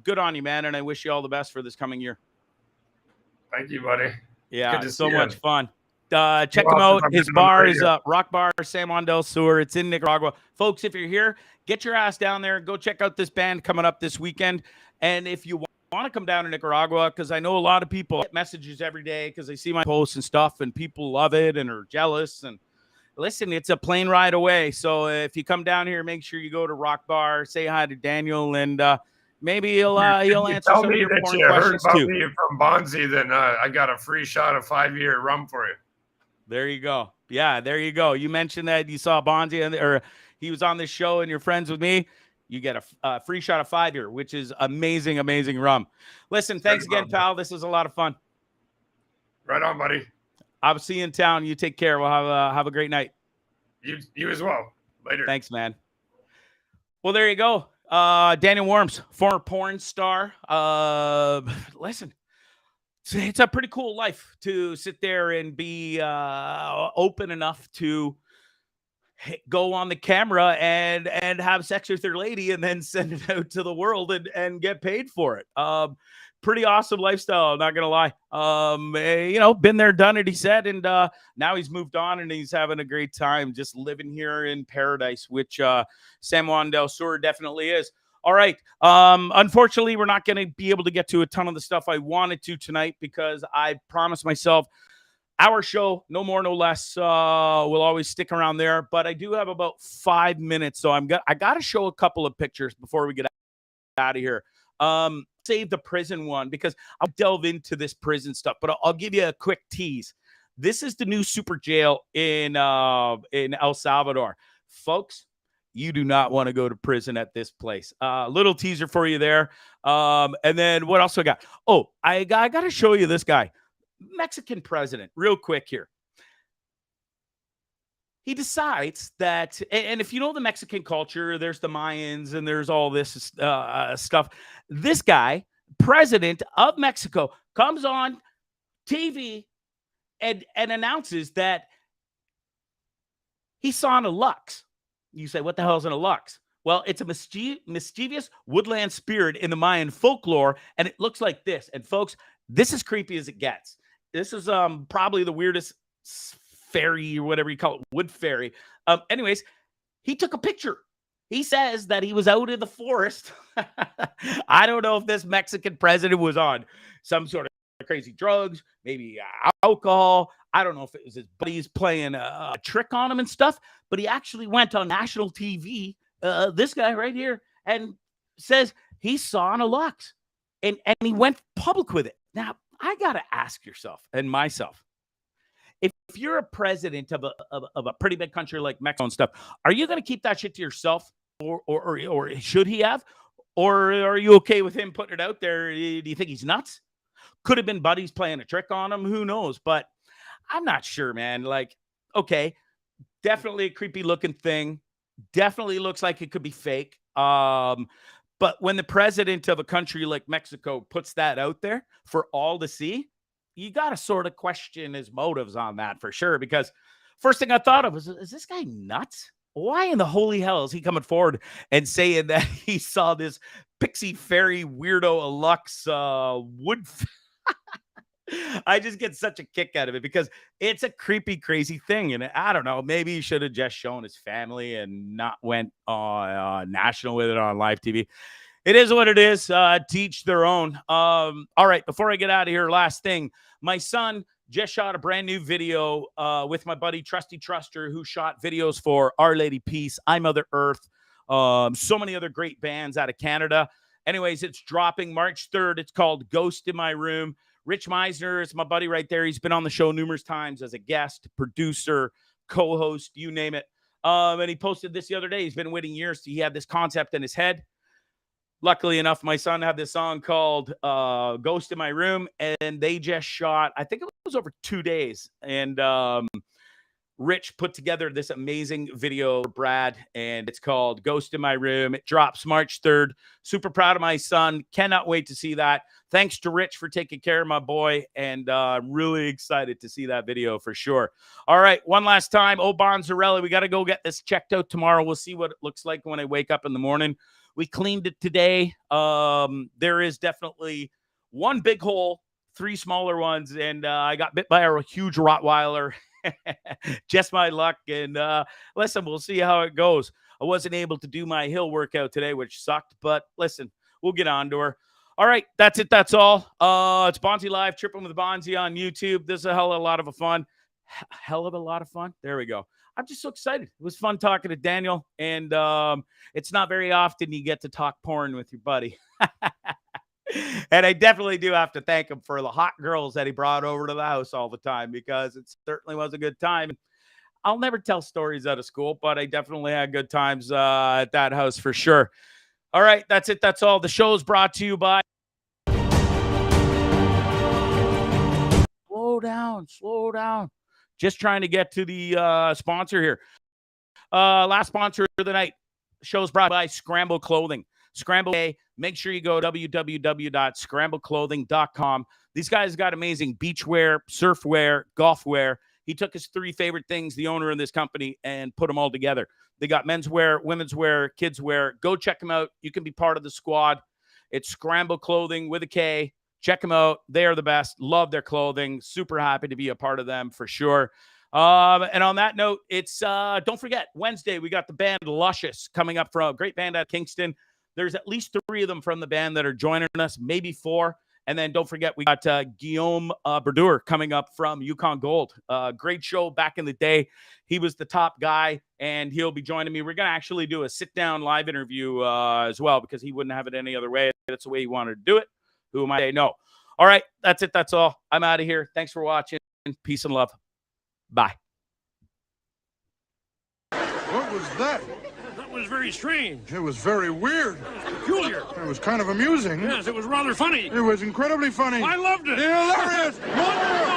Good on you, man, and I wish you all the best for this coming year. Thank you, buddy. Yeah, so much fun. Check him out. His bar is Rock Bar San Juan del Sur. It's in Nicaragua. Folks, if you're here, get your ass down there. Go check out this band coming up this weekend. And if you want to come down to Nicaragua, because I know a lot of people get messages every day because they see my posts and stuff, and people love it and are jealous. And listen, it's a plane ride away. So if you come down here, make sure you go to Rock Bar, say hi to Daniel, and maybe he'll answer some of your porn questions too. Me from Bondzee, then I got a free shot of 5-year rum for you. There you go. Yeah, there you go. You mentioned that you saw Bondzee or he was on this show and you're friends with me. You get a free shot of 5-year, which is amazing, amazing rum. Listen, thanks again, pal. This was a lot of fun. Right on, buddy. I'll see you in town. You take care. We'll have a great night. You as well. Later. Thanks, man. Well, there you go. Daniel Worms, former porn star. Listen, it's a pretty cool life to sit there and be open enough to go on the camera and have sex with their lady and then send it out to the world and get paid for it. Pretty awesome lifestyle, not gonna lie. Been there, done it, he said, and now he's moved on and he's having a great time just living here in paradise, which San Juan del Sur definitely is. All right. Unfortunately, we're not going to be able to get to a ton of the stuff I wanted to tonight because I promised myself our show, no more, no less, will always stick around there. But I do have about 5 minutes, so I got to show a couple of pictures before we get out of here. Save the prison one because I'll delve into this prison stuff, but I'll give you a quick tease. This is the new super jail in El Salvador, folks. You do not want to go to prison at this place. Little teaser for you there. And then what else I got? Oh, I got to show you this guy. Mexican president, real quick here. He decides that, and if you know the Mexican culture, there's the Mayans and there's all this stuff. This guy, president of Mexico, comes on TV and announces that he saw a lux. You say, what the hell is an lux? Well, it's a mischievous woodland spirit in the Mayan folklore, and it looks like this. And folks, this is creepy as it gets. This is probably the weirdest fairy or whatever you call it, wood fairy. Anyways, he took a picture. He says that he was out in the forest. I don't know if this Mexican president was on some sort of crazy drugs, maybe alcohol. I don't know if it was his buddies playing a trick on him and stuff, but he actually went on national TV, this guy right here, and says he saw a lux, and he went public with it. Now, I got to ask yourself and myself, if you're a president of a pretty big country like Mexico and stuff, are you going to keep that shit to yourself, or should he have? Or are you okay with him putting it out there? Do you think he's nuts? Could have been buddies playing a trick on him. Who knows? But I'm not sure, man. Like, okay, definitely a creepy looking thing. Definitely looks like it could be fake. But when the president of a country like Mexico puts that out there for all to see, you got to sort of question his motives on that for sure. Because first thing I thought of was, is this guy nuts? Why in the holy hell is he coming forward and saying that he saw this pixie fairy weirdo lux wood? I just get such a kick out of it because it's a creepy, crazy thing. And I don't know, maybe he should have just shown his family and not went national with it on live TV. It is what it is. Teach their own. All right, before I get out of here, last thing. My son just shot a brand new video with my buddy Trusty Truster, who shot videos for Our Lady Peace, I Mother Earth, so many other great bands out of Canada. Anyways, it's dropping March 3rd. It's called Ghost in My Room. Rich Meisner is my buddy right there. He's been on the show numerous times as a guest, producer, co-host, you name it. And he posted this the other day. He's been waiting years. He had this concept in his head. Luckily enough, my son had this song called Ghost in My Room, and they just shot, I think it was over 2 days. And Rich put together this amazing video for Brad, and it's called Ghost in My Room. It drops March 3rd. Super proud of my son. Cannot wait to see that. Thanks to Rich for taking care of my boy, and I'm really excited to see that video for sure. All right, one last time. Oh, Bonzarelli, we got to go get this checked out tomorrow. We'll see what it looks like when I wake up in the morning. We cleaned it today. There is definitely one big hole, 3 smaller ones, and I got bit by a huge Rottweiler. Just my luck. And listen, we'll see how it goes. I wasn't able to do my hill workout today, which sucked, but listen, we'll get on to her. All right, that's it. That's all. It's Bondzee Live, Trippin With Bondzee on YouTube. This is a hell of a lot of fun. Hell of a lot of fun. There we go. I'm just so excited. It was fun talking to Daniel, and it's not very often you get to talk porn with your buddy. And I definitely do have to thank him for the hot girls that he brought over to the house all the time, because it certainly was a good time. I'll never tell stories out of school, but I definitely had good times at that house for sure. All right, that's it. That's all. The show is brought to you by... Slow down. Just trying to get to the sponsor here. Last sponsor of the night. Show's brought by Scramble Clothing. Scramble, make sure you go www.scrambleclothing.com. These guys got amazing beachwear, surfwear, golf wear. He took his 3 favorite things, the owner of this company, and put them all together. They got men's wear, women's wear, kids wear. Go check them out. You can be part of the squad. It's Scramble Clothing with a K. Check them out. They are the best. Love their clothing. Super happy to be a part of them for sure. And on that note, it's don't forget, Wednesday, we got the band Luscious coming up from a great band out of Kingston. There's at least 3 of them from the band that are joining us, maybe 4. And then don't forget, we got Guillaume Berdure coming up from Yukon Gold. Great show back in the day. He was the top guy, and he'll be joining me. We're going to actually do a sit-down live interview as well, because he wouldn't have it any other way. That's the way he wanted to do it. Who am I to say no? All right, that's it. That's all. I'm out of here. Thanks for watching. Peace and love. Bye. What was that? That was very strange. It was very weird. Peculiar. It was kind of amusing. Yes, it was rather funny. It was incredibly funny. I loved it. Hilarious. Wonderful.